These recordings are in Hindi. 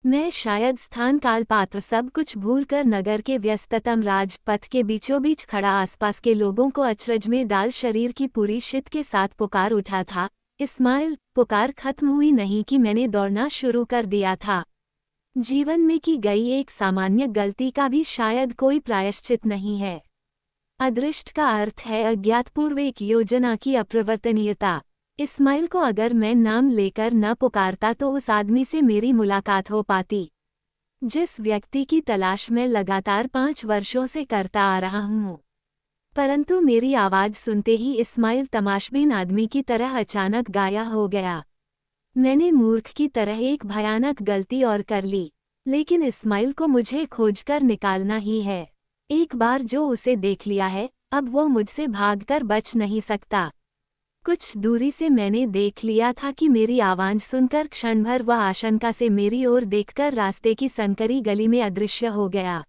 मैं शायद स्थान काल पात्र सब कुछ भूलकर नगर के व्यस्ततम राजपथ के बीचों बीच खड़ा आसपास के लोगों को अचरज में डाल शरीर की पूरी शित के साथ पुकार उठा था। इस्माइल, पुकार खत्म हुई नहीं कि मैंने दौड़ना शुरू कर दिया था। जीवन में की गई एक सामान्य गलती का भी शायद कोई प्रायश्चित नहीं है। अदृष्ट का अर्थ है अज्ञातपूर्व एक योजना की अप्रवर्तनीयता। इस्माइल को अगर मैं नाम लेकर न पुकारता तो उस आदमी से मेरी मुलाकात हो पाती, जिस व्यक्ति की तलाश मैं लगातार 5 वर्षों से करता आ रहा हूँ। परंतु मेरी आवाज़ सुनते ही इस्माइल तमाशबीन आदमी की तरह अचानक गायब हो गया। मैंने मूर्ख की तरह एक भयानक गलती और कर ली, लेकिन इस्माइल को मुझे खोजकर निकालना ही है। एक बार जो उसे देख लिया है, अब वो मुझसे भागकर बच नहीं सकता। कुछ दूरी से मैंने देख लिया था कि मेरी आवाज़ सुनकर क्षण भर वह आशंका से मेरी ओर देखकर रास्ते की संकरी गली में अदृश्य हो गया।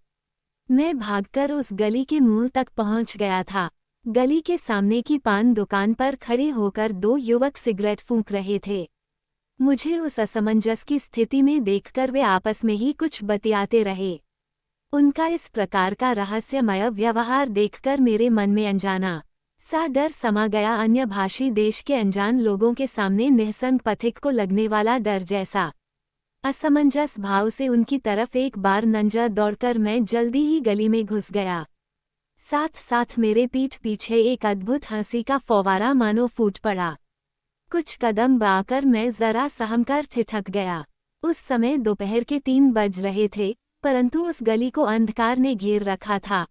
मैं भागकर उस गली के मुंह तक पहुंच गया था। गली के सामने की पान दुकान पर खड़े होकर 2 युवक सिगरेट फूंक रहे थे। मुझे उस असमंजस की स्थिति में देखकर वे आपस में ही कुछ बतियाते रहे। उनका इस प्रकार का रहस्यमय व्यवहार देखकर मेरे मन में अनजाना सा डर समा गया, अन्य भाषी देश के अनजान लोगों के सामने निःसंग पथिक को लगने वाला डर जैसा। असमंजस भाव से उनकी तरफ एक बार नंजा दौड़कर मैं जल्दी ही गली में घुस गया। साथ साथ मेरे पीठ पीछे एक अद्भुत हंसी का फव्वारा मानो फूट पड़ा। कुछ कदम बाकर मैं जरा सहमकर ठिठक गया। उस समय दोपहर के 3 बज रहे थे, परंतु उस गली को अंधकार ने घेर रखा था।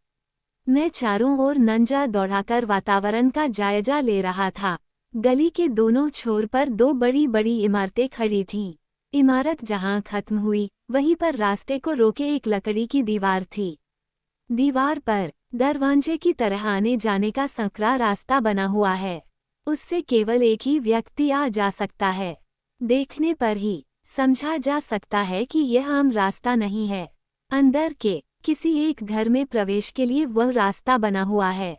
मैं चारों ओर नंजा दौड़ाकर वातावरण का जायजा ले रहा था। गली के दोनों छोर पर 2 बड़ी बड़ी इमारतें खड़ी थीं। इमारत जहां खत्म हुई, वहीं पर रास्ते को रोके एक लकड़ी की दीवार थी। दीवार पर दरवाजे की तरह आने जाने का संकरा रास्ता बना हुआ है। उससे केवल एक ही व्यक्ति आ जा सकता है। देखने पर ही समझा जा सकता है कि यह आम रास्ता नहीं है। अंदर के किसी एक घर में प्रवेश के लिए वह रास्ता बना हुआ है।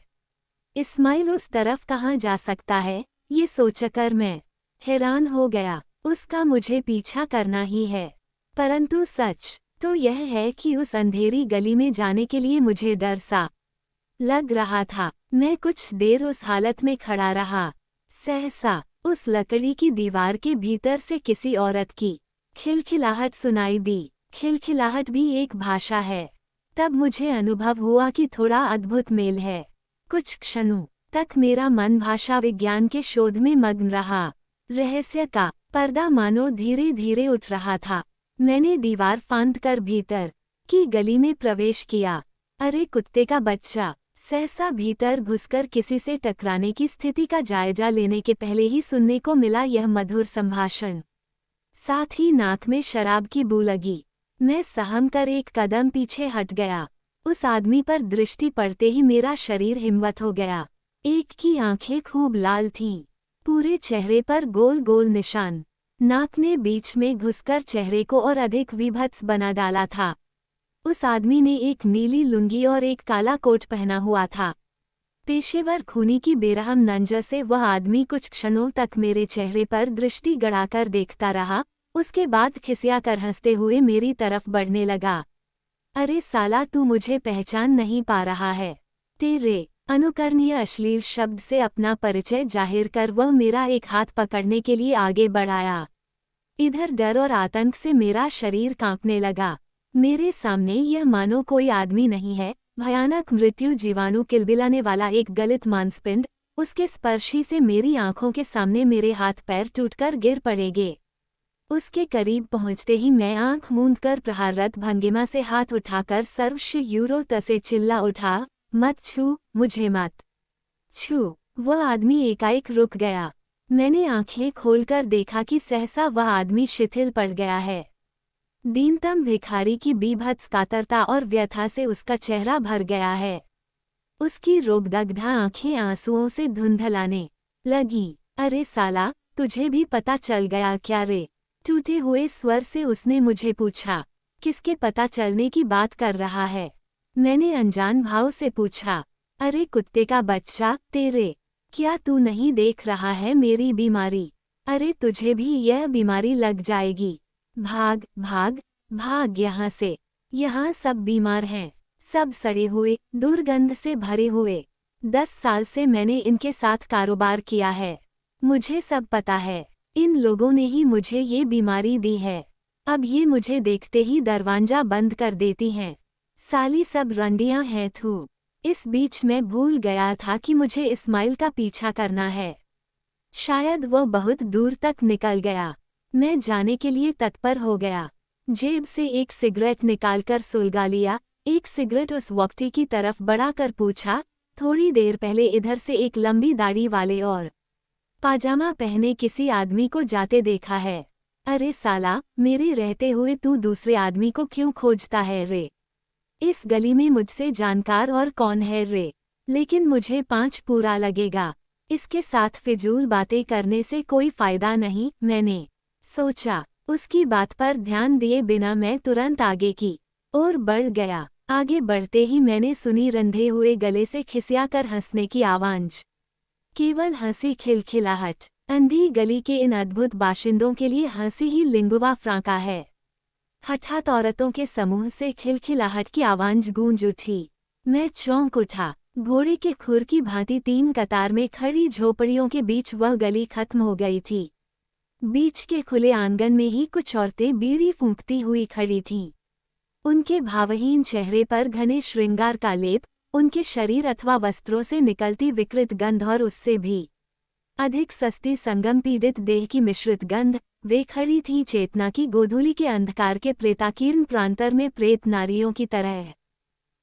इस्माइल उस तरफ कहाँ जा सकता है, ये सोचकर मैं हैरान हो गया। उसका मुझे पीछा करना ही है। परंतु सच तो यह है कि उस अंधेरी गली में जाने के लिए मुझे डर सा लग रहा था। मैं कुछ देर उस हालत में खड़ा रहा। सहसा उस लकड़ी की दीवार के भीतर से किसी औरत की खिलखिलाहट सुनाई दी। खिलखिलाहट भी एक भाषा है। तब मुझे अनुभव हुआ कि थोड़ा अद्भुत मेल है। कुछ क्षणों तक मेरा मन भाषा विज्ञान के शोध में मग्न रहा। रहस्य का पर्दा मानो धीरे धीरे उठ रहा था। मैंने दीवार फांदकर भीतर की गली में प्रवेश किया। अरे कुत्ते का बच्चा! सहसा भीतर घुसकर किसी से टकराने की स्थिति का जायजा लेने के पहले ही सुनने को मिला यह मधुर संभाषण। साथ ही नाक में शराब की बू लगी। मैं सहम कर एक कदम पीछे हट गया। उस आदमी पर दृष्टि पड़ते ही मेरा शरीर हिम्मत हो गया। एक की आंखें खूब लाल थीं, पूरे चेहरे पर गोल गोल निशान। नाक ने बीच में घुसकर चेहरे को और अधिक विभत्स बना डाला था। उस आदमी ने एक नीली लुंगी और एक काला कोट पहना हुआ था। पेशेवर खूनी की बेरहम नंजर से वह आदमी कुछ क्षणों तक मेरे चेहरे पर दृष्टि गड़ाकर देखता रहा। उसके बाद खिसियाकर हंसते हुए मेरी तरफ बढ़ने लगा। अरे साला, तू मुझे पहचान नहीं पा रहा है? तेरे अनुकरणीय अश्लील शब्द से अपना परिचय जाहिर कर वह मेरा एक हाथ पकड़ने के लिए आगे बढ़ाया। इधर डर और आतंक से मेरा शरीर कांपने लगा। मेरे सामने यह मानो कोई आदमी नहीं है, भयानक मृत्यु जीवाणु किलबिलाने वाला एक गलित मांसपिंड। उसके स्पर्श ही से मेरी आंखों के सामने मेरे हाथ पैर टूटकर गिर पड़ेंगे। उसके करीब पहुंचते ही मैं आंख मूंदकर प्रहाररत भंगिमा से हाथ उठाकर सर्वश्र यूरो तसे चिल्ला उठा, मत छू, मुझे मत छू। वह आदमी एकाएक रुक गया। मैंने आंखें खोलकर देखा कि सहसा वह आदमी शिथिल पड़ गया है। दीनतम भिखारी की बीभत्स कातरता और व्यथा से उसका चेहरा भर गया है। उसकी रोगदग्धा आंखें आंसुओं से धुंधलाने लगीं। अरे साला, तुझे भी पता चल गया क्या रे? टूटे हुए स्वर से उसने मुझे पूछा। किसके पता चलने की बात कर रहा है? मैंने अनजान भाव से पूछा। अरे कुत्ते का बच्चा, तेरे क्या तू नहीं देख रहा है मेरी बीमारी? अरे तुझे भी यह बीमारी लग जाएगी। भाग भाग, भाग यहाँ से। यहाँ सब बीमार हैं, सब सड़े हुए, दुर्गंध से भरे हुए। 10 साल से मैंने इनके साथ कारोबार किया है, मुझे सब पता है। इन लोगों ने ही मुझे ये बीमारी दी है। अब ये मुझे देखते ही दरवाजा बंद कर देती हैं। साली सब रंडियां हैं थू। इस बीच मैं भूल गया था कि मुझे इस्माइल का पीछा करना है। शायद वो बहुत दूर तक निकल गया। मैं जाने के लिए तत्पर हो गया। जेब से एक सिगरेट निकालकर सुलगा लिया। एक सिगरेट उस वक्ती की तरफ बढ़ाकर पूछा, थोड़ी देर पहले इधर से एक लंबी दाढ़ी वाले और पाजामा पहने किसी आदमी को जाते देखा है। अरे साला, मेरे रहते हुए तू दूसरे आदमी को क्यों खोजता है रे? इस गली में मुझसे जानकार और कौन है रे? लेकिन मुझे 5 पूरा लगेगा। इसके साथ फिजूल बातें करने से कोई फायदा नहीं, मैंने सोचा। उसकी बात पर ध्यान दिए बिना मैं तुरंत आगे की ओर बढ़ गया। आगे बढ़ते ही मैंने सुनी रंधे हुए गले से खिसियाकर हंसने की आवाज़। केवल हंसी, खिलखिलाहट। अंधी गली के इन अद्भुत बाशिंदों के लिए हंसी ही लिंगुआ फ्रांका है। हठात औरतों के समूह से खिलखिलाहट की आवाज़ गूंज उठी। मैं चौंक उठा। घोड़े के खुर की भांति 3 कतार में खड़ी झोपड़ियों के बीच वह गली खत्म हो गई थी। बीच के खुले आंगन में ही कुछ औरतें बीड़ी फूंकती हुई खड़ी थीं। उनके भावहीन चेहरे पर घने श्रृंगार का लेप, उनके शरीर अथवा वस्त्रों से निकलती विकृत गंध और उससे भी अधिक सस्ती संगम पीड़ित देह की मिश्रित गंध। वे खड़ी थी चेतना की गोधूली के अंधकार के प्रेताकीर्ण प्रांतर में प्रेत नारियों की तरह।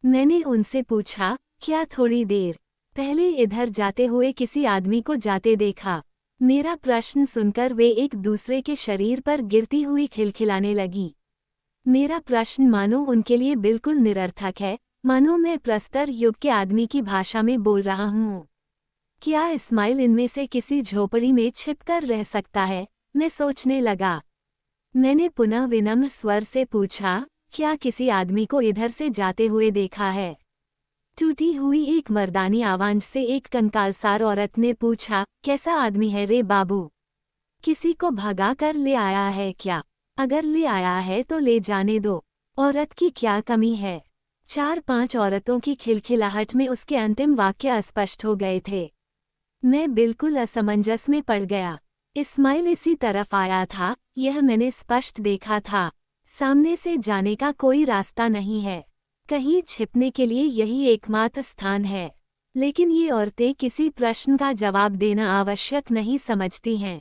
मैंने उनसे पूछा, क्या थोड़ी देर पहले इधर जाते हुए किसी आदमी को जाते देखा? मेरा प्रश्न सुनकर वे एक दूसरे के शरीर पर गिरती हुई खिलखिलाने लगीं। मेरा प्रश्न मानो उनके लिए बिल्कुल निरर्थक है, मानो मैं प्रस्तर युग के आदमी की भाषा में बोल रहा हूँ। क्या इस्माइल इनमें से किसी झोपड़ी में छिपकर रह सकता है? मैं सोचने लगा। मैंने पुनः विनम्र स्वर से पूछा, क्या किसी आदमी को इधर से जाते हुए देखा है? टूटी हुई एक मर्दानी आवाज़ से एक कंकालसार औरत ने पूछा, कैसा आदमी है रे बाबू? किसी को भगा कर ले आया है क्या? अगर ले आया है तो ले जाने दो, औरत की क्या कमी है? 4-5 औरतों की खिलखिलाहट में उसके अंतिम वाक्य अस्पष्ट हो गए थे। मैं बिल्कुल असमंजस में पड़ गया। इस्माइल इसी तरफ आया था, यह मैंने स्पष्ट देखा था। सामने से जाने का कोई रास्ता नहीं है। कहीं छिपने के लिए यही एकमात्र स्थान है। लेकिन ये औरतें किसी प्रश्न का जवाब देना आवश्यक नहीं समझती हैं।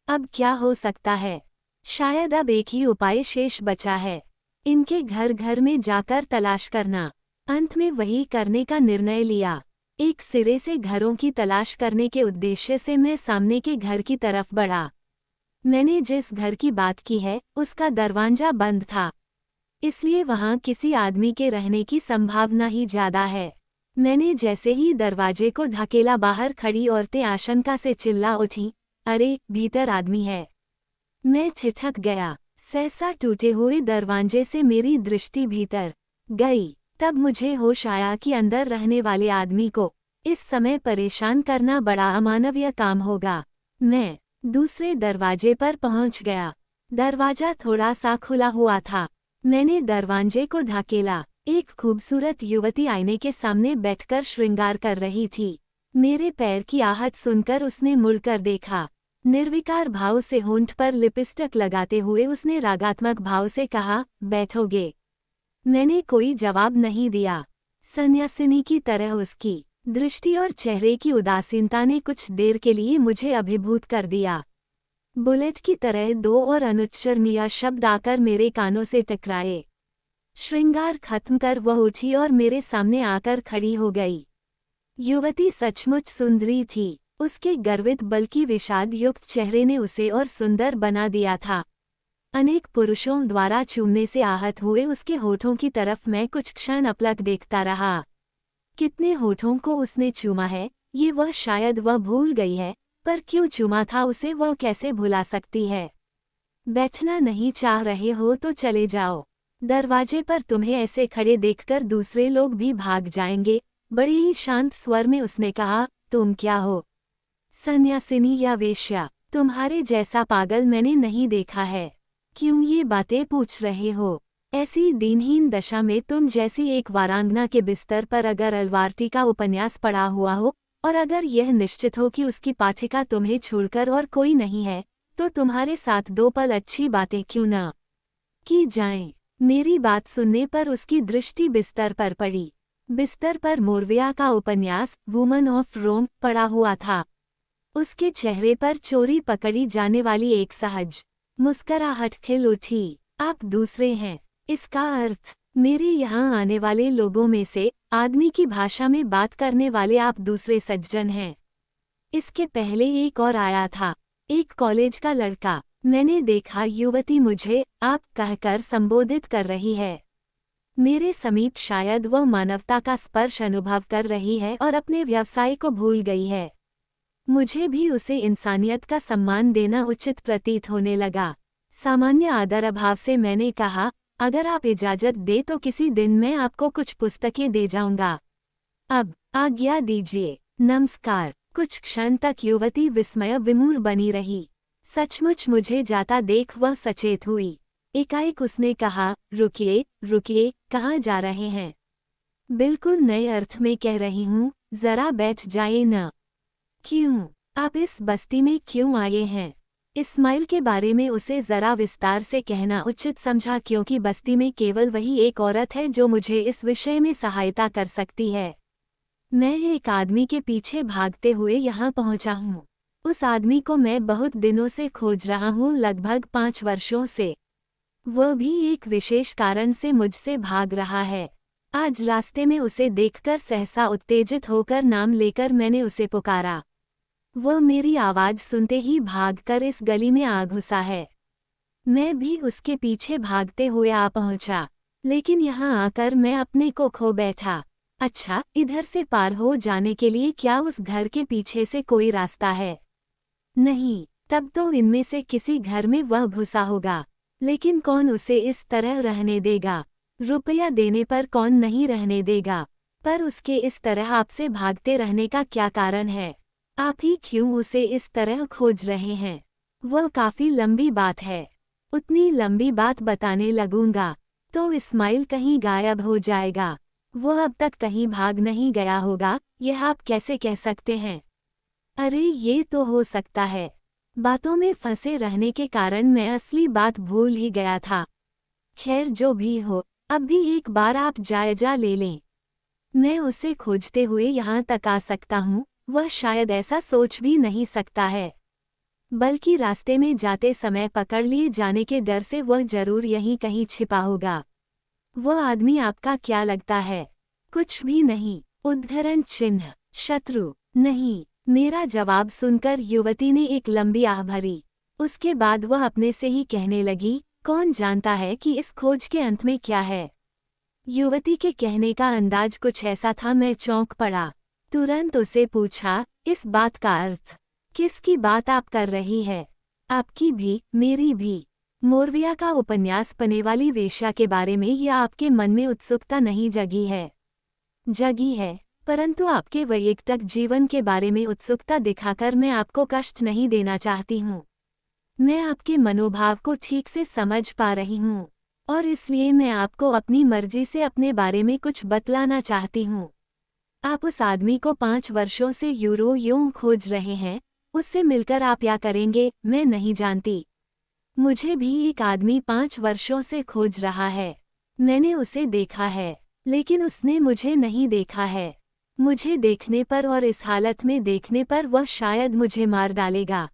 अब क्या हो सकता है? शायद अब एक ही उपाय शेष बचा है, इनके घर घर में जाकर तलाश करना। अंत में वही करने का निर्णय लिया। एक सिरे से घरों की तलाश करने के उद्देश्य से मैं सामने के घर की तरफ बढ़ा। मैंने जिस घर की बात की है, उसका दरवाजा बंद था, इसलिए वहां किसी आदमी के रहने की संभावना ही ज्यादा है। मैंने जैसे ही दरवाजे को ढकेला, बाहर खड़ी औरतें आशंका से चिल्ला उठीं, अरे, भीतर आदमी है। मैं ठिठक गया। सहसा टूटे हुए दरवाजे से मेरी दृष्टि भीतर गई। तब मुझे होश आया कि अंदर रहने वाले आदमी को इस समय परेशान करना बड़ा अमानवीय काम होगा। मैं दूसरे दरवाजे पर पहुंच गया। दरवाजा थोड़ा सा खुला हुआ था। मैंने दरवाजे को ढकेला। एक खूबसूरत युवती आईने के सामने बैठकर श्रृंगार कर रही थी। मेरे पैर की आहट सुनकर उसने मुड़कर देखा। निर्विकार भाव से होंठ पर लिपस्टिक लगाते हुए उसने रागात्मक भाव से कहा, बैठोगे? मैंने कोई जवाब नहीं दिया। सन्यासिनी की तरह उसकी दृष्टि और चेहरे की उदासीनता ने कुछ देर के लिए मुझे अभिभूत कर दिया। बुलेट की तरह 2 और अनुच्चरणीय शब्द आकर मेरे कानों से टकराए। श्रृंगार खत्म कर वह उठी और मेरे सामने आकर खड़ी हो गई। युवती सचमुच सुंदरी थी। उसके गर्वित बल्कि विषाद युक्त चेहरे ने उसे और सुंदर बना दिया था। अनेक पुरुषों द्वारा चूमने से आहत हुए उसके होठों की तरफ मैं कुछ क्षण अपलक देखता रहा। कितने होठों को उसने चूमा है, ये वह शायद वह भूल गई है, पर क्यों चूमा था उसे वह कैसे भुला सकती है? बैठना नहीं चाह रहे हो तो चले जाओ। दरवाजे पर तुम्हें ऐसे खड़े देखकर दूसरे लोग भी भाग जाएंगे। बड़े ही शांत स्वर में उसने कहा, तुम क्या हो? सन्यासिनी या वेश्या? तुम्हारे जैसा पागल मैंने नहीं देखा है। क्यों ये बातें पूछ रहे हो? ऐसी दीनहीन दशा में तुम जैसी एक वारांगना के बिस्तर पर अगर अलवारटी का उपन्यास पढ़ा हुआ हो, और अगर यह निश्चित हो कि उसकी पाठिका तुम्हें छोड़कर और कोई नहीं है, तो तुम्हारे साथ 2 पल अच्छी बातें क्यों न की जाएं? मेरी बात सुनने पर उसकी दृष्टि बिस्तर पर पड़ी। बिस्तर पर मोरविया का उपन्यास वुमन ऑफ रोम पड़ा हुआ था। उसके चेहरे पर चोरी पकड़ी जाने वाली एक सहज मुस्कुराहट खिल उठी। आप दूसरे हैं। इसका अर्थ, मेरे यहाँ आने वाले लोगों में से आदमी की भाषा में बात करने वाले आप दूसरे सज्जन हैं। इसके पहले एक और आया था, एक कॉलेज का लड़का। मैंने देखा युवती मुझे आप कहकर संबोधित कर रही है। मेरे समीप शायद वह मानवता का स्पर्श अनुभव कर रही है और अपने व्यवसाय को भूल गई है। मुझे भी उसे इंसानियत का सम्मान देना उचित प्रतीत होने लगा। सामान्य आदर अभाव से मैंने कहा, अगर आप इजाजत दे तो किसी दिन मैं आपको कुछ पुस्तकें दे जाऊंगा। अब आज्ञा दीजिए। नमस्कार। कुछ क्षण तक युवती विस्मय विमूढ़ बनी रही। सचमुच मुझे जाता देख वह सचेत हुई। एकाएक उसने कहा, रुकिए रुकिए, कहाँ जा रहे हैं? बिल्कुल नए अर्थ में कह रही हूँ, जरा बैठ जाइए न। क्यों? आप इस बस्ती में क्यों आए हैं? इस्माइल के बारे में उसे जरा विस्तार से कहना उचित समझा, क्योंकि बस्ती में केवल वही एक औरत है जो मुझे इस विषय में सहायता कर सकती है। मैं एक आदमी के पीछे भागते हुए यहाँ पहुँचा हूँ। उस आदमी को मैं बहुत दिनों से खोज रहा हूँ, लगभग 5 वर्षों से। वह भी एक विशेष कारण से मुझसे भाग रहा है। आज रास्ते में उसे देखकर सहसा उत्तेजित होकर नाम लेकर मैंने उसे पुकारा। वह मेरी आवाज़ सुनते ही भागकर इस गली में आ घुसा है। मैं भी उसके पीछे भागते हुए आ पहुंचा, लेकिन यहाँ आकर मैं अपने को खो बैठा। अच्छा, इधर से पार हो जाने के लिए क्या उस घर के पीछे से कोई रास्ता है? नहीं, तब तो इनमें से किसी घर में वह घुसा होगा। लेकिन कौन उसे इस तरह रहने देगा? रुपया देने पर कौन नहीं रहने देगा? पर उसके इस तरह आपसे भागते रहने का क्या कारण है? आप ही क्यों उसे इस तरह खोज रहे हैं? वह काफ़ी लंबी बात है। उतनी लंबी बात बताने लगूंगा तो इस्माइल कहीं गायब हो जाएगा। वह अब तक कहीं भाग नहीं गया होगा, यह आप कैसे कह सकते हैं? अरे ये तो हो सकता है। बातों में फंसे रहने के कारण मैं असली बात भूल ही गया था। खैर जो भी हो, अब भी एक बार आप जायजा ले लें। मैं उसे खोजते हुए यहाँ तक आ सकता हूँ, वह शायद ऐसा सोच भी नहीं सकता है। बल्कि रास्ते में जाते समय पकड़ लिए जाने के डर से वह जरूर यहीं कहीं छिपा होगा। वह आदमी आपका क्या लगता है? कुछ भी नहीं। उद्धरण चिन्ह। शत्रु नहीं। मेरा जवाब सुनकर युवती ने एक लंबी आह भरी। उसके बाद वह अपने से ही कहने लगी, कौन जानता है कि इस खोज के अंत में क्या है? युवती के कहने का अंदाज कुछ ऐसा था, मैं चौंक पड़ा। तुरंत उसे पूछा, इस बात का अर्थ? किसकी बात आप कर रही है? आपकी भी, मेरी भी। मोरविया का उपन्यास पने वाली वेश्या के बारे में, या आपके मन में उत्सुकता नहीं जगी है? जगी है, परंतु आपके वैयक्तिक जीवन के बारे में उत्सुकता दिखाकर मैं आपको कष्ट नहीं देना चाहती हूँ। मैं आपके मनोभाव को ठीक से समझ पा रही हूँ, और इसलिए मैं आपको अपनी मर्जी से अपने बारे में कुछ बतलाना चाहती हूँ। आप उस आदमी को 5 वर्षों से यूं खोज रहे हैं, उससे मिलकर आप क्या करेंगे मैं नहीं जानती। मुझे भी एक आदमी 5 वर्षों से खोज रहा है। मैंने उसे देखा है, लेकिन उसने मुझे नहीं देखा है। मुझे देखने पर और इस हालत में देखने पर वह शायद मुझे मार डालेगा।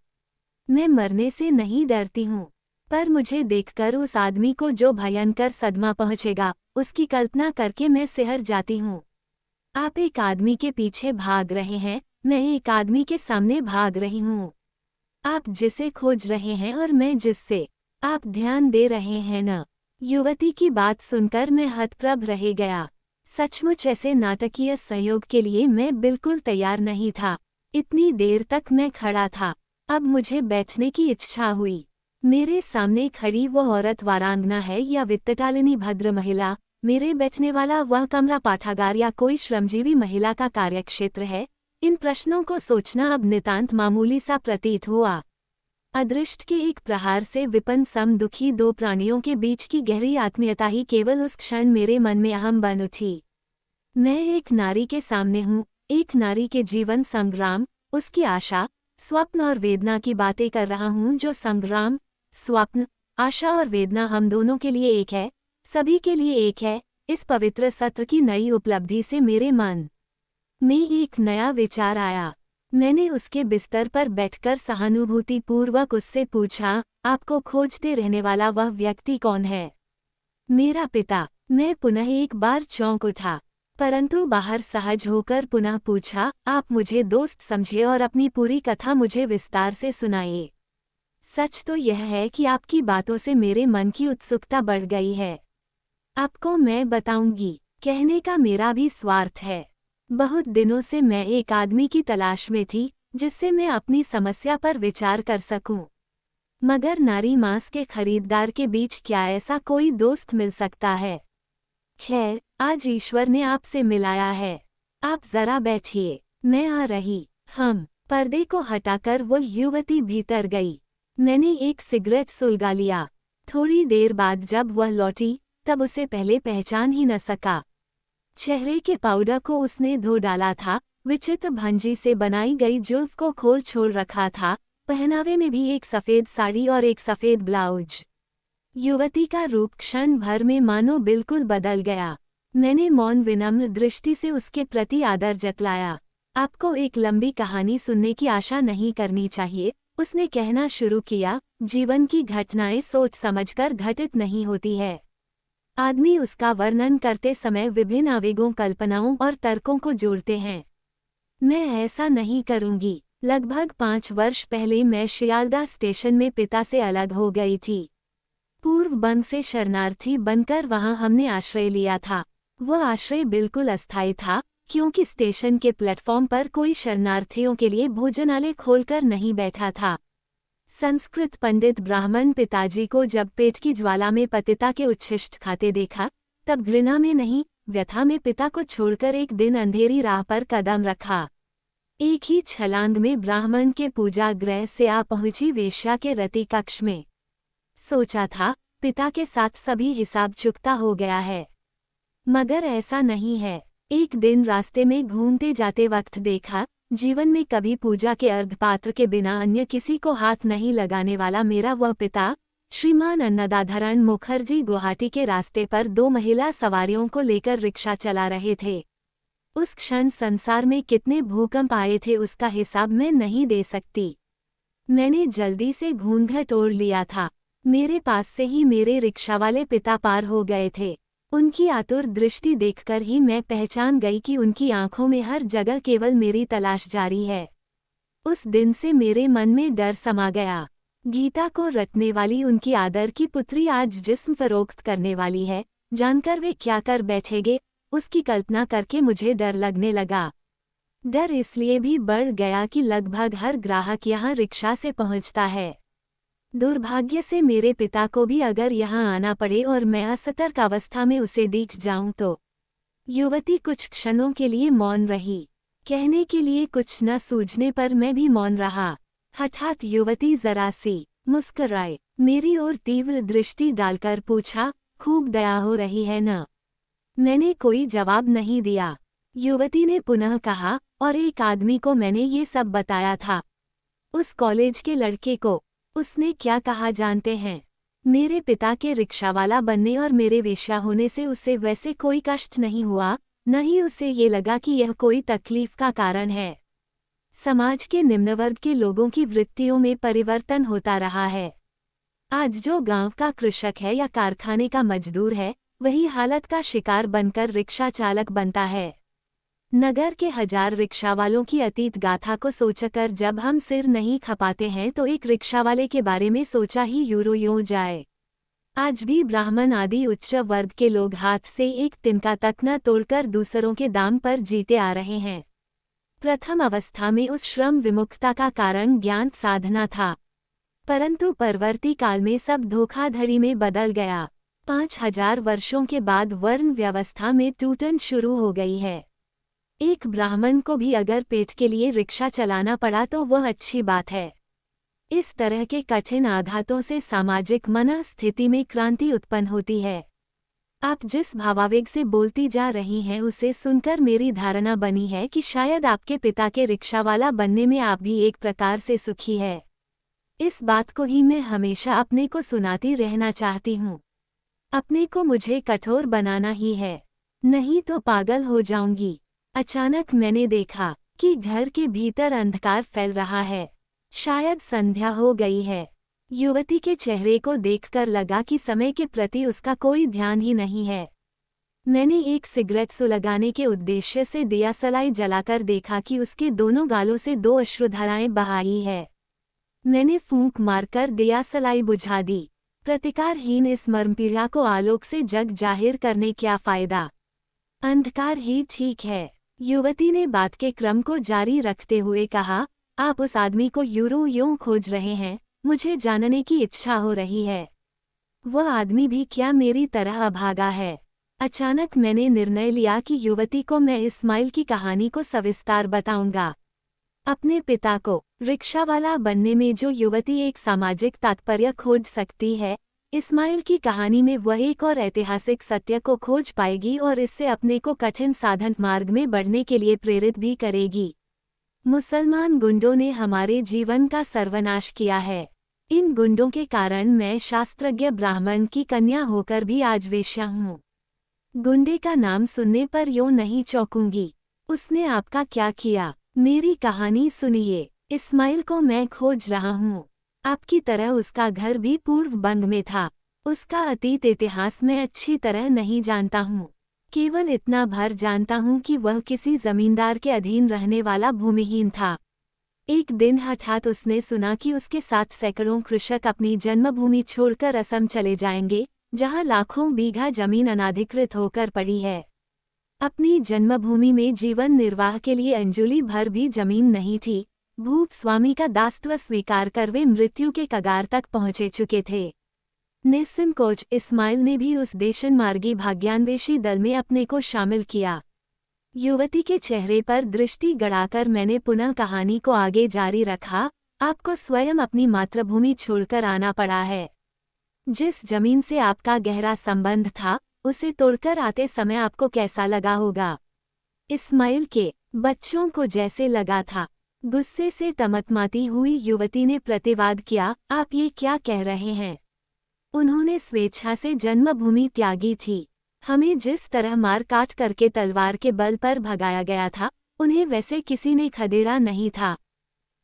मैं मरने से नहीं डरती हूँ, पर मुझे देखकर उस आदमी को जो भयंकर सदमा पहुँचेगा, उसकी कल्पना करके मैं सिहर जाती हूँ। आप एक आदमी के पीछे भाग रहे हैं, मैं एक आदमी के सामने भाग रही हूँ। आप जिसे खोज रहे हैं और मैं जिससे आप ध्यान दे रहे हैं न। युवती की बात सुनकर मैं हतप्रभ रह गया। सचमुच ऐसे नाटकीय संयोग के लिए मैं बिल्कुल तैयार नहीं था। इतनी देर तक मैं खड़ा था, अब मुझे बैठने की इच्छा हुई। मेरे सामने खड़ी वह औरत वारांगना है या वित्तटालिनी भद्र महिला? मेरे बैठने वाला वह कमरा पाठागार या कोई श्रमजीवी महिला का कार्यक्षेत्र है? इन प्रश्नों को सोचना अब नितांत मामूली सा प्रतीत हुआ। अदृष्ट के एक प्रहार से विपन्न सम दुखी दो प्राणियों के बीच की गहरी आत्मीयता ही केवल उस क्षण मेरे मन में अहम बन उठी। मैं एक नारी के सामने हूँ, एक नारी के जीवन संग्राम, उसकी आशा, स्वप्न और वेदना की बातें कर रहा हूँ। जो संग्राम, स्वप्न, आशा और वेदना हम दोनों के लिए एक है, सभी के लिए एक है। इस पवित्र सत्र की नई उपलब्धि से मेरे मन में एक नया विचार आया। मैंने उसके बिस्तर पर बैठकर सहानुभूतिपूर्वक उससे पूछा, आपको खोजते रहने वाला वह व्यक्ति कौन है? मेरा पिता। मैं पुनः एक बार चौंक उठा, परंतु बाहर सहज होकर पुनः पूछा, आप मुझे दोस्त समझे और अपनी पूरी कथा मुझे विस्तार से सुनाइए। सच तो यह है कि आपकी बातों से मेरे मन की उत्सुकता बढ़ गई है। आपको मैं बताऊंगी, कहने का मेरा भी स्वार्थ है। बहुत दिनों से मैं एक आदमी की तलाश में थी, जिससे मैं अपनी समस्या पर विचार कर सकूं। मगर नारी मांस के खरीदार के बीच क्या ऐसा कोई दोस्त मिल सकता है? खैर, आज ईश्वर ने आपसे मिलाया है। आप जरा बैठिए, मैं आ रही। हम पर्दे को हटाकर वो युवती भीतर गई। मैंने एक सिगरेट सुलगा लिया। थोड़ी देर बाद जब वह लौटी, तब उसे पहले पहचान ही न सका। चेहरे के पाउडर को उसने धो डाला था, विचित्र भंजी से बनाई गई जुल्फ को खोल छोड़ रखा था, पहनावे में भी एक सफ़ेद साड़ी और एक सफ़ेद ब्लाउज। युवती का रूप क्षण भर में मानो बिल्कुल बदल गया। मैंने मौन विनम्र दृष्टि से उसके प्रति आदर जतलाया। आपको एक लंबी कहानी सुनने की आशा नहीं करनी चाहिए, उसने कहना शुरू किया। जीवन की घटनाएं सोच समझकर घटित नहीं होती है। आदमी उसका वर्णन करते समय विभिन्न आवेगों, कल्पनाओं और तर्कों को जोड़ते हैं। मैं ऐसा नहीं करूंगी। लगभग 5 वर्ष पहले मैं शियालदाह स्टेशन में पिता से अलग हो गई थी। पूर्व बंग से शरणार्थी बनकर वहां हमने आश्रय लिया था। वह आश्रय बिल्कुल अस्थायी था, क्योंकि स्टेशन के प्लेटफॉर्म पर कोई शरणार्थियों के लिए भोजनालय खोलकर नहीं बैठा था। संस्कृत पंडित ब्राह्मण पिताजी को जब पेट की ज्वाला में पतिता के उच्छिष्ट खाते देखा, तब घृणा में नहीं, व्यथा में पिता को छोड़कर एक दिन अंधेरी राह पर कदम रखा। एक ही छलांग में ब्राह्मण के पूजा गृह से आ पहुंची वेश्या के रति कक्ष में। सोचा था, पिता के साथ सभी हिसाब चुकता हो गया है, मगर ऐसा नहीं है। एक दिन रास्ते में घूमते जाते वक्त देखा, जीवन में कभी पूजा के अर्धपात्र के बिना अन्य किसी को हाथ नहीं लगाने वाला मेरा वह पिता, श्रीमान अन्नदाधरण मुखर्जी गुवाहाटी के रास्ते पर 2 महिला सवारियों को लेकर रिक्शा चला रहे थे। उस क्षण संसार में कितने भूकंप आए थे उसका हिसाब मैं नहीं दे सकती। मैंने जल्दी से घूंघट ओढ़ लिया था। मेरे पास से ही मेरे रिक्शावाले पिता पार हो गए थे। उनकी आतुर दृष्टि देखकर ही मैं पहचान गई कि उनकी आंखों में हर जगह केवल मेरी तलाश जारी है। उस दिन से मेरे मन में डर समा गया। गीता को रटने वाली उनकी आदर की पुत्री आज जिस्म फरोख्त करने वाली है, जानकर वे क्या कर बैठेंगे, उसकी कल्पना करके मुझे डर लगने लगा। डर इसलिए भी बढ़ गया कि लगभग हर ग्राहक यहाँ रिक्शा से पहुँचता है। दुर्भाग्य से मेरे पिता को भी अगर यहाँ आना पड़े और मैं असतर्क अवस्था में उसे दिख जाऊं तो। युवती कुछ क्षणों के लिए मौन रही। कहने के लिए कुछ न सूझने पर मैं भी मौन रहा। हठात युवती जरा सी मुस्कुराई, मेरी ओर तीव्र दृष्टि डालकर पूछा, खूब दया हो रही है न? मैंने कोई जवाब नहीं दिया। युवती ने पुनः कहा, और एक आदमी को मैंने ये सब बताया था, उस कॉलेज के लड़के को। उसने क्या कहा जानते हैं? मेरे पिता के रिक्शावाला बनने और मेरे वेश्या होने से उसे वैसे कोई कष्ट नहीं हुआ, न ही उसे ये लगा कि यह कोई तकलीफ का कारण है। समाज के निम्न वर्ग के लोगों की वृत्तियों में परिवर्तन होता रहा है। आज जो गांव का कृषक है या कारखाने का मजदूर है, वही हालत का शिकार बनकर रिक्शा चालक बनता है। नगर के 1000 रिक्शावालों की अतीत गाथा को सोचकर जब हम सिर नहीं खपाते हैं तो एक रिक्शावाले के बारे में सोचा ही यूं जाए। आज भी ब्राह्मण आदि उच्च वर्ग के लोग हाथ से एक तिनका तक न तोड़कर दूसरों के दाम पर जीते आ रहे हैं। प्रथम अवस्था में उस श्रम विमुक्तता का कारण ज्ञान साधना था, परंतु परवर्ती काल में सब धोखाधड़ी में बदल गया। 5000 वर्षों के बाद वर्ण व्यवस्था में टूटन शुरू हो गई है। एक ब्राह्मण को भी अगर पेट के लिए रिक्शा चलाना पड़ा तो वह अच्छी बात है। इस तरह के कठिन आघातों से सामाजिक मनस्थिति में क्रांति उत्पन्न होती है। आप जिस भावावेग से बोलती जा रही हैं उसे सुनकर मेरी धारणा बनी है कि शायद आपके पिता के रिक्शावाला बनने में आप भी एक प्रकार से सुखी है। इस बात को ही मैं हमेशा अपने को सुनाती रहना चाहती हूँ। अपने को मुझे कठोर बनाना ही है, नहीं तो पागल हो जाऊंगी। अचानक मैंने देखा कि घर के भीतर अंधकार फैल रहा है। शायद संध्या हो गई है। युवती के चेहरे को देखकर लगा कि समय के प्रति उसका कोई ध्यान ही नहीं है। मैंने एक सिगरेट सुलगाने के उद्देश्य से दियासलाई जलाकर देखा कि उसके दोनों गालों से 2 अश्रुधाराएं बहाई है। मैंने फूंक मारकर दियासलाई बुझा दी। प्रतिकारहीन इस मर्मपीड़ा को आलोक से जग जाहिर करने क्या फायदा, अंधकार ही ठीक है। युवती ने बात के क्रम को जारी रखते हुए कहा, आप उस आदमी को यूं खोज रहे हैं, मुझे जानने की इच्छा हो रही है। वह आदमी भी क्या मेरी तरह अभागा है? अचानक मैंने निर्णय लिया कि युवती को मैं इस्माइल की कहानी को सविस्तार बताऊंगा। अपने पिता को रिक्शावाला बनने में जो युवती एक सामाजिक तात्पर्य खोज सकती है, इस्माइल की कहानी में वह एक और ऐतिहासिक सत्य को खोज पाएगी और इससे अपने को कठिन साधन मार्ग में बढ़ने के लिए प्रेरित भी करेगी। मुसलमान गुंडों ने हमारे जीवन का सर्वनाश किया है। इन गुंडों के कारण मैं शास्त्रज्ञ ब्राह्मण की कन्या होकर भी आज वेश्या हूँ। गुंडे का नाम सुनने पर यूं नहीं चौंकूंगी। उसने आपका क्या किया? मेरी कहानी सुनिए। इस्माइल को मैं खोज रहा हूँ। आपकी तरह उसका घर भी पूर्व बंग में था। उसका अतीत इतिहास मैं अच्छी तरह नहीं जानता हूँ। केवल इतना भर जानता हूँ कि वह किसी जमींदार के अधीन रहने वाला भूमिहीन था। एक दिन हठात उसने सुना कि उसके साथ सैकड़ों कृषक अपनी जन्मभूमि छोड़कर असम चले जाएंगे, जहाँ लाखों बीघा जमीन अनाधिकृत होकर पड़ी है। अपनी जन्मभूमि में जीवन निर्वाह के लिए अंजुली भर भी जमीन नहीं थी। भूप स्वामी का दासत्व स्वीकार कर वे मृत्यु के कगार तक पहुंचे चुके थे। निस्संकोच इस्माइल ने भी उस देशनमार्गी भाग्यान्वेषी दल में अपने को शामिल किया। युवती के चेहरे पर दृष्टि गड़ाकर मैंने पुनः कहानी को आगे जारी रखा। आपको स्वयं अपनी मातृभूमि छोड़कर आना पड़ा है। जिस जमीन से आपका गहरा संबंध था, उसे तोड़कर आते समय आपको कैसा लगा होगा? इस्माइल के बच्चों को जैसे लगा था। गुस्से से तमतमाती हुई युवती ने प्रतिवाद किया, आप ये क्या कह रहे हैं? उन्होंने स्वेच्छा से जन्मभूमि त्यागी थी। हमें जिस तरह मार काट करके तलवार के बल पर भगाया गया था, उन्हें वैसे किसी ने खदेड़ा नहीं था।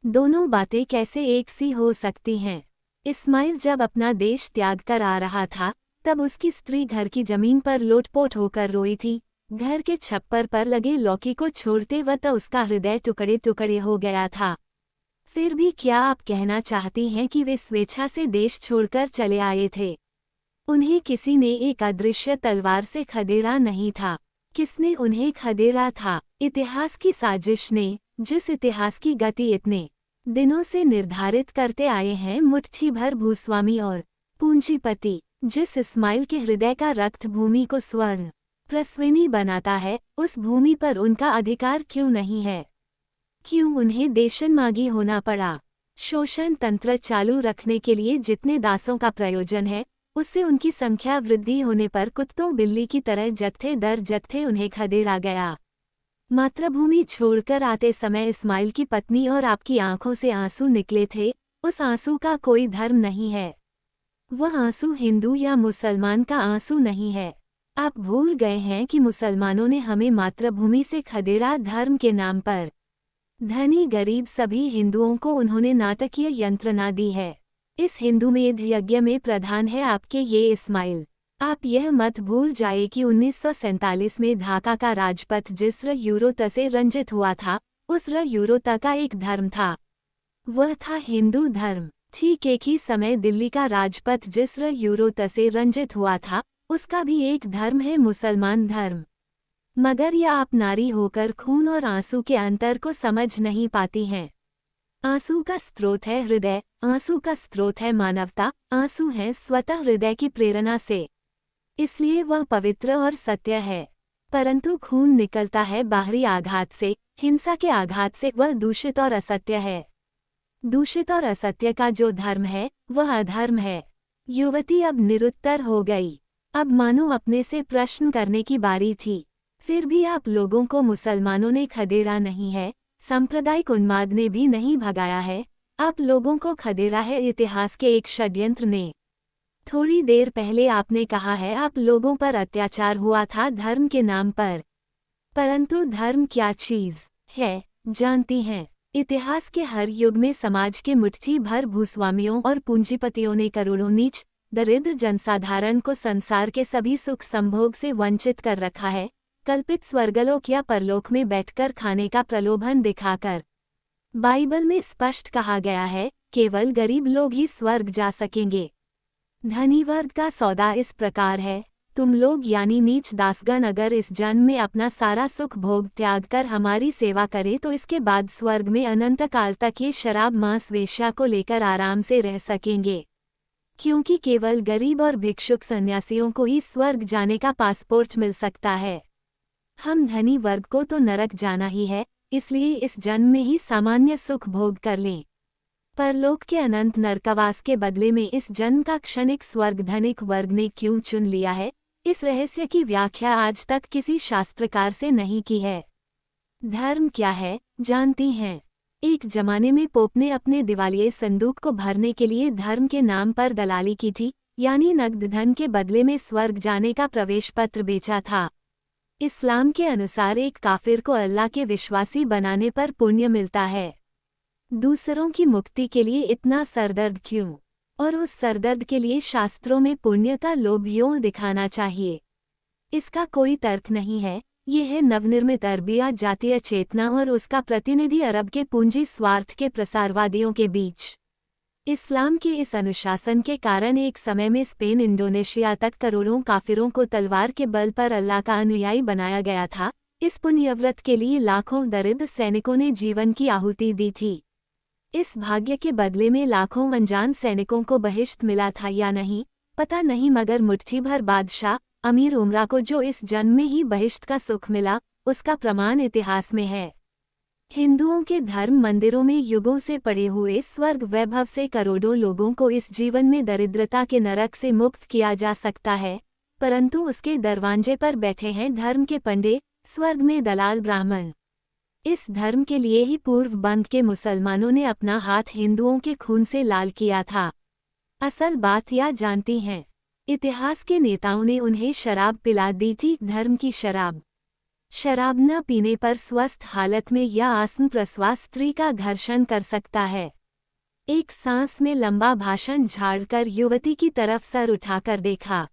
दोनों बातें कैसे एक सी हो सकती हैं? इस्माइल जब अपना देश त्याग कर आ रहा था, तब उसकी स्त्री घर की जमीन पर लोटपोट होकर रोई थी। घर के छप्पर पर लगे लौकी को छोड़ते वक्त उसका हृदय टुकड़े टुकड़े हो गया था। फिर भी क्या आप कहना चाहती हैं कि वे स्वेच्छा से देश छोड़कर चले आए थे? उन्हें किसी ने एक अदृश्य तलवार से खदेड़ा नहीं था। किसने उन्हें खदेड़ा था? इतिहास की साजिश ने, जिस इतिहास की गति इतने दिनों से निर्धारित करते आए हैं मुट्ठी भर भूस्वामी और पूंजीपति। जिस इस्माइल के हृदय का रक्त भूमि को स्वर्ण प्रस्विनी बनाता है, उस भूमि पर उनका अधिकार क्यों नहीं है? क्यों उन्हें देशनमागी होना पड़ा? शोषण तंत्र चालू रखने के लिए जितने दासों का प्रयोजन है, उससे उनकी संख्या वृद्धि होने पर कुत्तों बिल्ली की तरह जत्थे दर जत्थे उन्हें खदेड़ा गया। मातृभूमि छोड़कर आते समय इस्माइल की पत्नी और आपकी आंखों से आंसू निकले थे। उस आंसू का कोई धर्म नहीं है। वह आंसू हिंदू या मुसलमान का आंसू नहीं है। आप भूल गए हैं कि मुसलमानों ने हमें मातृभूमि से खदेड़ा धर्म के नाम पर। धनी गरीब सभी हिंदुओं को उन्होंने नाटकीय यंत्रणा दी है। इस हिंदू मेध यज्ञ में प्रधान है आपके ये इस्माइल। आप यह मत भूल जाए कि 1947 में ढाका का राजपथ जिस यूरोत से रंजित हुआ था, उस यूरोत का एक धर्म था। वह था हिंदू धर्म। ठीक एक ही समय दिल्ली का राजपथ जिस यूरोत से रंजित हुआ था, उसका भी एक धर्म है, मुसलमान धर्म। मगर यह आप नारी होकर खून और आंसू के अंतर को समझ नहीं पाती हैं। आंसू का स्रोत है हृदय, आंसू का स्रोत है मानवता, आंसू है स्वतः हृदय की प्रेरणा से। इसलिए वह पवित्र और सत्य है। परंतु खून निकलता है बाहरी आघात से, हिंसा के आघात से, वह दूषित और असत्य है। दूषित और असत्य का जो धर्म है वह अधर्म है। युवती अब निरुत्तर हो गई। अब मानो अपने से प्रश्न करने की बारी थी। फिर भी आप लोगों को मुसलमानों ने खदेड़ा नहीं है, सांप्रदायिक उन्माद ने भी नहीं भगाया है, आप लोगों को खदेड़ा है इतिहास के एक षड्यंत्र ने। थोड़ी देर पहले आपने कहा है आप लोगों पर अत्याचार हुआ था धर्म के नाम पर। परंतु धर्म क्या चीज है जानती हैं? इतिहास के हर युग में समाज के मुट्ठी भर भूस्वामियों और पूंजीपतियों ने करोड़ों नीच दरिद्र जनसाधारण को संसार के सभी सुख संभोग से वंचित कर रखा है, कल्पित स्वर्गलोक या परलोक में बैठकर खाने का प्रलोभन दिखाकर। बाइबल में स्पष्ट कहा गया है, केवल गरीब लोग ही स्वर्ग जा सकेंगे। धनी वर्ग का सौदा इस प्रकार है, तुम लोग यानी नीच दासगण अगर इस जन्म में अपना सारा सुख भोग त्याग कर हमारी सेवा करें तो इसके बाद स्वर्ग में अनंत काल तक ये शराब मांस वेश्या को लेकर आराम से रह सकेंगे। क्योंकि केवल गरीब और भिक्षुक सन्यासियों को ही स्वर्ग जाने का पासपोर्ट मिल सकता है। हम धनी वर्ग को तो नरक जाना ही है, इसलिए इस जन्म में ही सामान्य सुख भोग कर लें। परलोक के अनंत नरकवास के बदले में इस जन्म का क्षणिक स्वर्ग धनिक वर्ग ने क्यों चुन लिया है, इस रहस्य की व्याख्या आज तक किसी शास्त्रकार से नहीं की है। धर्म क्या है जानती हैं? एक जमाने में पोप ने अपने दिवालिये संदूक को भरने के लिए धर्म के नाम पर दलाली की थी, यानी नकद धन के बदले में स्वर्ग जाने का प्रवेश पत्र बेचा था। इस्लाम के अनुसार एक काफिर को अल्लाह के विश्वासी बनाने पर पुण्य मिलता है। दूसरों की मुक्ति के लिए इतना सरदर्द क्यों? और उस सरदर्द के लिए शास्त्रों में पुण्य का लोभ क्यों दिखाना चाहिए? इसका कोई तर्क नहीं है। ये है नवनिर्मित अरबिया जातीय चेतना और उसका प्रतिनिधि अरब के पूंजी स्वार्थ के प्रसारवादियों के बीच। इस्लाम के इस अनुशासन के कारण एक समय में स्पेन इंडोनेशिया तक करोड़ों काफिरों को तलवार के बल पर अल्लाह का अनुयायी बनाया गया था। इस पुण्यव्रत के लिए लाखों दरिद्र सैनिकों ने जीवन की आहुति दी थी। इस भाग्य के बदले में लाखों अनजान सैनिकों को बहिश्त मिला था या नहीं पता नहीं, मगर मुट्ठी भर बादशाह अमीर उमरा को जो इस जन्म में ही बहिश्त का सुख मिला, उसका प्रमाण इतिहास में है। हिंदुओं के धर्म मंदिरों में युगों से पड़े हुए स्वर्ग वैभव से करोड़ों लोगों को इस जीवन में दरिद्रता के नरक से मुक्त किया जा सकता है, परंतु उसके दरवाजे पर बैठे हैं धर्म के पंडे, स्वर्ग में दलाल ब्राह्मण। इस धर्म के लिए ही पूर्व बंग के मुसलमानों ने अपना हाथ हिंदुओं के खून से लाल किया था। असल बात या जानती हैं? इतिहास के नेताओं ने उन्हें शराब पिला दी थी, धर्म की शराब। शराब न पीने पर स्वस्थ हालत में या आसन प्रश्वास स्त्री का घर्षण कर सकता है। एक सांस में लंबा भाषण झाड़कर युवती की तरफ सर उठाकर देखा।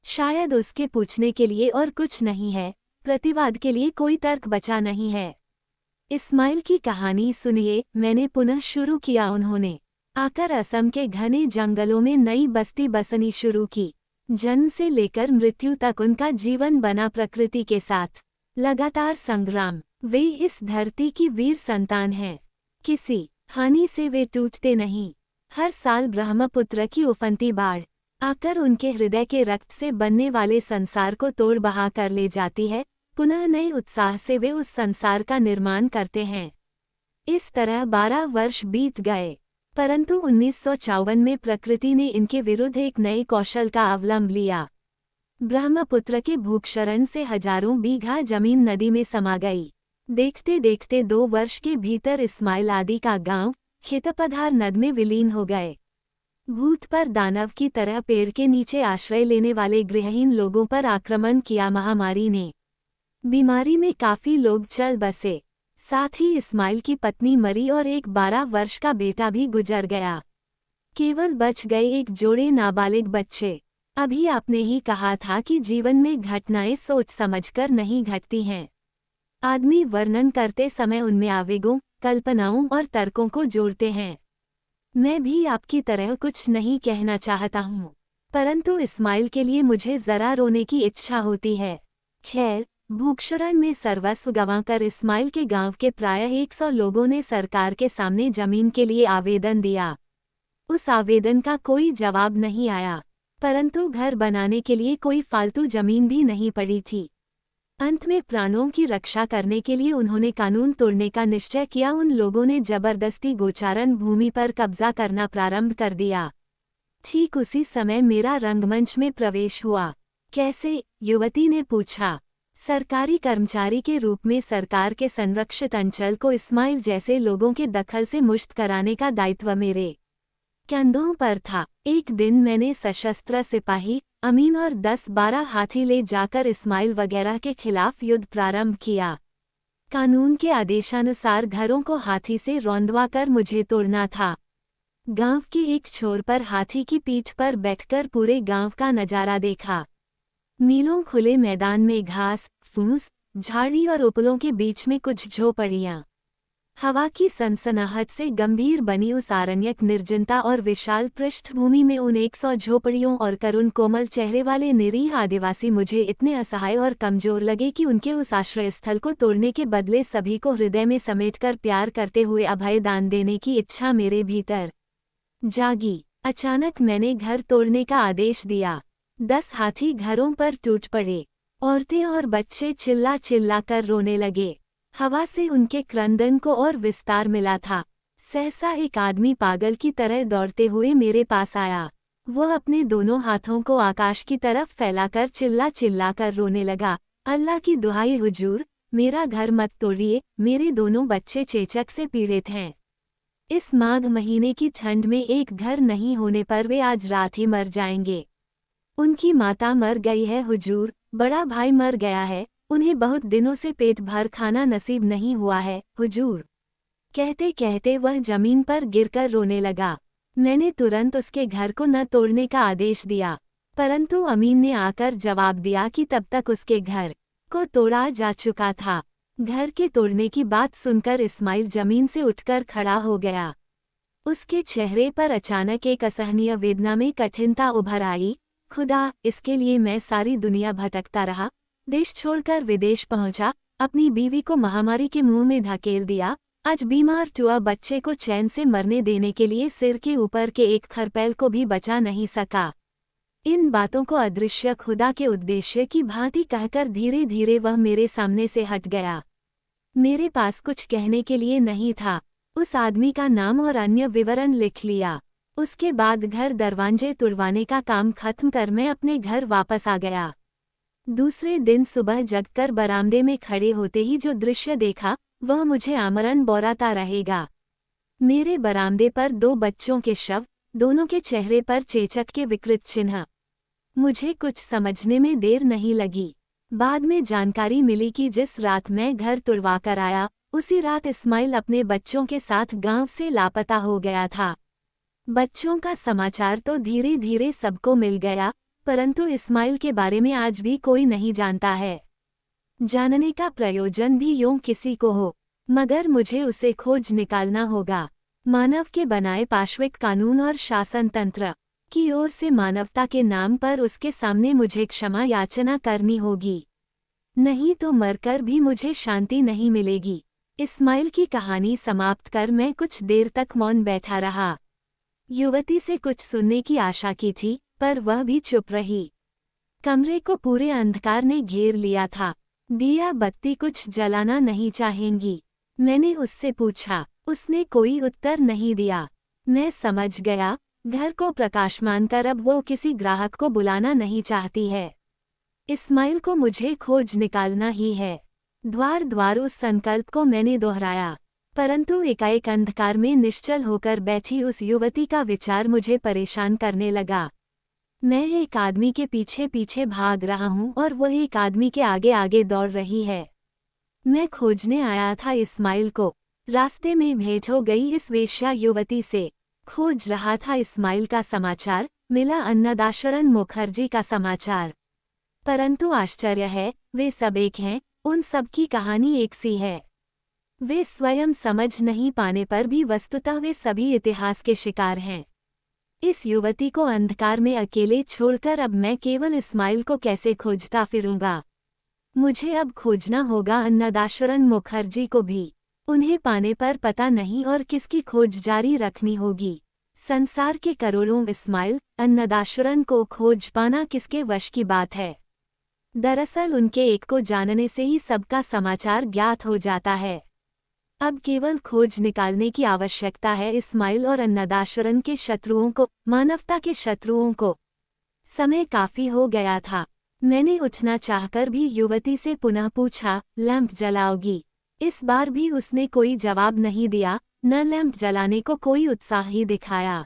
शायद उसके पूछने के लिए और कुछ नहीं है, प्रतिवाद के लिए कोई तर्क बचा नहीं है। इस्माइल की कहानी सुनिए, मैंने पुनः शुरू किया। उन्होंने आकर असम के घने जंगलों में नई बस्ती बसनी शुरू की। जन्म से लेकर मृत्यु तक उनका जीवन बना प्रकृति के साथ लगातार संग्राम। वे इस धरती की वीर संतान हैं। किसी हानि से वे टूटते नहीं। हर साल ब्रह्मपुत्र की उफनती बाढ़ आकर उनके हृदय के रक्त से बनने वाले संसार को तोड़ बहा कर ले जाती है। पुनः नए उत्साह से वे उस संसार का निर्माण करते हैं। इस तरह 12 वर्ष बीत गए, परंतु 1954 में प्रकृति ने इनके विरुद्ध एक नए कौशल का अवलंब लिया। ब्रह्मपुत्र के भूक्षरण से हजारों बीघा जमीन नदी में समा गई। देखते देखते 2 वर्ष के भीतर इस्माइल आदि का गांव खेतपधार नद में विलीन हो गए। भूत पर दानव की तरह पेड़ के नीचे आश्रय लेने वाले गृहहीन लोगों पर आक्रमण किया महामारी ने। बीमारी में काफी लोग चल बसे। साथ ही इस्माइल की पत्नी मरी और एक 12 वर्ष का बेटा भी गुजर गया। केवल बच गए एक जोड़े नाबालिग बच्चे। अभी आपने ही कहा था कि जीवन में घटनाएं सोच समझकर नहीं घटती हैं। आदमी वर्णन करते समय उनमें आवेगों, कल्पनाओं और तर्कों को जोड़ते हैं। मैं भी आपकी तरह कुछ नहीं कहना चाहता हूँ, परंतु इस्माइल के लिए मुझे जरा रोने की इच्छा होती है। खैर, भूक्षरण में सर्वस्व गंवाकर इस्माइल के गांव के प्रायः 100 लोगों ने सरकार के सामने जमीन के लिए आवेदन दिया। उस आवेदन का कोई जवाब नहीं आया, परंतु घर बनाने के लिए कोई फालतू जमीन भी नहीं पड़ी थी। अंत में प्राणों की रक्षा करने के लिए उन्होंने कानून तोड़ने का निश्चय किया। उन लोगों ने जबरदस्ती गोचारण भूमि पर कब्जा करना प्रारंभ कर दिया। ठीक उसी समय मेरा रंगमंच में प्रवेश हुआ। कैसे? युवती ने पूछा। सरकारी कर्मचारी के रूप में सरकार के संरक्षित अंचल को इस्माइल जैसे लोगों के दखल से मुक्त कराने का दायित्व मेरे कंधों पर था। एक दिन मैंने सशस्त्र सिपाही, अमीन और 10-12 हाथी ले जाकर इस्माइल वगैरह के खिलाफ युद्ध प्रारंभ किया। कानून के आदेशानुसार घरों को हाथी से रौंदवाकर मुझे तोड़ना था। गांव के एक छोर पर हाथी की पीठ पर बैठकर पूरे गांव का नजारा देखा। मीलों खुले मैदान में घास, फूस, झाड़ी और उपलों के बीच में कुछ झोपड़ियां। हवा की सनसनाहट से गंभीर बनी उस आरण्यक निर्जनता और विशाल पृष्ठभूमि में उन 100 झोपड़ियों और करुण कोमल चेहरे वाले निरीह आदिवासी मुझे इतने असहाय और कमजोर लगे कि उनके उस आश्रय स्थल को तोड़ने के बदले सभी को हृदय में समेटकर प्यार करते हुए अभय दान देने की इच्छा मेरे भीतर जागी। अचानक मैंने घर तोड़ने का आदेश दिया। 10 हाथी घरों पर टूट पड़े। औरतें और बच्चे चिल्ला चिल्ला कर रोने लगे। हवा से उनके क्रंदन को और विस्तार मिला था। सहसा एक आदमी पागल की तरह दौड़ते हुए मेरे पास आया। वह अपने दोनों हाथों को आकाश की तरफ फैलाकर चिल्ला चिल्ला कर रोने लगा, अल्लाह की दुहाई हुजूर, मेरा घर मत तोड़िए, मेरे दोनों बच्चे चेचक से पीड़ित हैं। इस माघ महीने की ठंड में एक घर नहीं होने पर वे आज रात ही मर जाएंगे। उनकी माता मर गई है हुजूर, बड़ा भाई मर गया है, उन्हें बहुत दिनों से पेट भर खाना नसीब नहीं हुआ है हुजूर। कहते कहते वह जमीन पर गिरकर रोने लगा। मैंने तुरंत उसके घर को न तोड़ने का आदेश दिया, परंतु अमीन ने आकर जवाब दिया कि तब तक उसके घर को तोड़ा जा चुका था। घर के तोड़ने की बात सुनकर इस्माइल जमीन से उठकर खड़ा हो गया। उसके चेहरे पर अचानक एक असहनीय वेदना में कठिनता उभर आई। खुदा, इसके लिए मैं सारी दुनिया भटकता रहा, देश छोड़कर विदेश पहुंचा, अपनी बीवी को महामारी के मुंह में धकेल दिया, आज बीमार हुआ बच्चे को चैन से मरने देने के लिए सिर के ऊपर के एक खरपैल को भी बचा नहीं सका। इन बातों को अदृश्य खुदा के उद्देश्य की भांति कहकर धीरे धीरे वह मेरे सामने से हट गया। मेरे पास कुछ कहने के लिए नहीं था। उस आदमी का नाम और अन्य विवरण लिख लिया। उसके बाद घर दरवाजे तुड़वाने का काम खत्म कर मैं अपने घर वापस आ गया। दूसरे दिन सुबह जगकर बरामदे में खड़े होते ही जो दृश्य देखा वह मुझे आमरण बौराता रहेगा। मेरे बरामदे पर 2 बच्चों के शव, दोनों के चेहरे पर चेचक के विकृत चिन्ह। मुझे कुछ समझने में देर नहीं लगी। बाद में जानकारी मिली कि जिस रात मैं घर तुड़वा कर आया, उसी रात इस्माइल अपने बच्चों के साथ गांव से लापता हो गया था। बच्चों का समाचार तो धीरे धीरे सबको मिल गया, परंतु इस्माइल के बारे में आज भी कोई नहीं जानता है। जानने का प्रयोजन भी यूं किसी को हो, मगर मुझे उसे खोज निकालना होगा। मानव के बनाए पाशविक कानून और शासन तंत्र की ओर से मानवता के नाम पर उसके सामने मुझे क्षमा याचना करनी होगी, नहीं तो मरकर भी मुझे शांति नहीं मिलेगी। इस्माइल की कहानी समाप्त कर मैं कुछ देर तक मौन बैठा रहा। युवती से कुछ सुनने की आशा की थी, पर वह भी चुप रही। कमरे को पूरे अंधकार ने घेर लिया था। दिया बत्ती कुछ जलाना नहीं चाहेंगी? मैंने उससे पूछा। उसने कोई उत्तर नहीं दिया। मैं समझ गया, घर को प्रकाशमान कर अब वो किसी ग्राहक को बुलाना नहीं चाहती है। इस्माइल को मुझे खोज निकालना ही है। द्वार द्वार उस संकल्प को मैंने दोहराया, परंतु एकाएक अंधकार में निश्चल होकर बैठी उस युवती का विचार मुझे परेशान करने लगा। मैं एक आदमी के पीछे पीछे भाग रहा हूँ और वह एक आदमी के आगे आगे दौड़ रही है। मैं खोजने आया था इस्माइल को। रास्ते में भेंट हो गई इस वेश्या युवती से। खोज रहा था इस्माइल का समाचार, मिला अन्नदाशरण मुखर्जी का समाचार। परंतु आश्चर्य है, वे सब एक हैं, उन सब की कहानी एक सी है। वे स्वयं समझ नहीं पाने पर भी वस्तुतः वे सभी इतिहास के शिकार हैं। इस युवती को अंधकार में अकेले छोड़कर अब मैं केवल इस्माइल को कैसे खोजता फिरूंगा? मुझे अब खोजना होगा अन्नदाशरण मुखर्जी को भी। उन्हें पाने पर पता नहीं और किसकी खोज जारी रखनी होगी। संसार के करोड़ों इस्माइल, अन्नदाशरण को खोज पाना किसके वश की बात है? दरअसल उनके एक को जानने से ही सबका समाचार ज्ञात हो जाता है। अब केवल खोज निकालने की आवश्यकता है इस्माइल और अन्नदाशरन के शत्रुओं को, मानवता के शत्रुओं को। समय काफी हो गया था। मैंने उठना चाहकर भी युवती से पुनः पूछा, लैंप जलाओगी? इस बार भी उसने कोई जवाब नहीं दिया, न लैंप जलाने को कोई उत्साह ही दिखाया।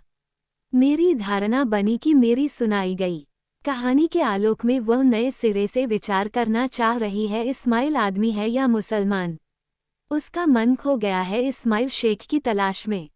मेरी धारणा बनी कि मेरी सुनाई गई कहानी के आलोक में वह नए सिरे से विचार करना चाह रही है। इस्माइल आदमी है या मुसलमान? उसका मन खो गया है इस्माइल शेख की तलाश में।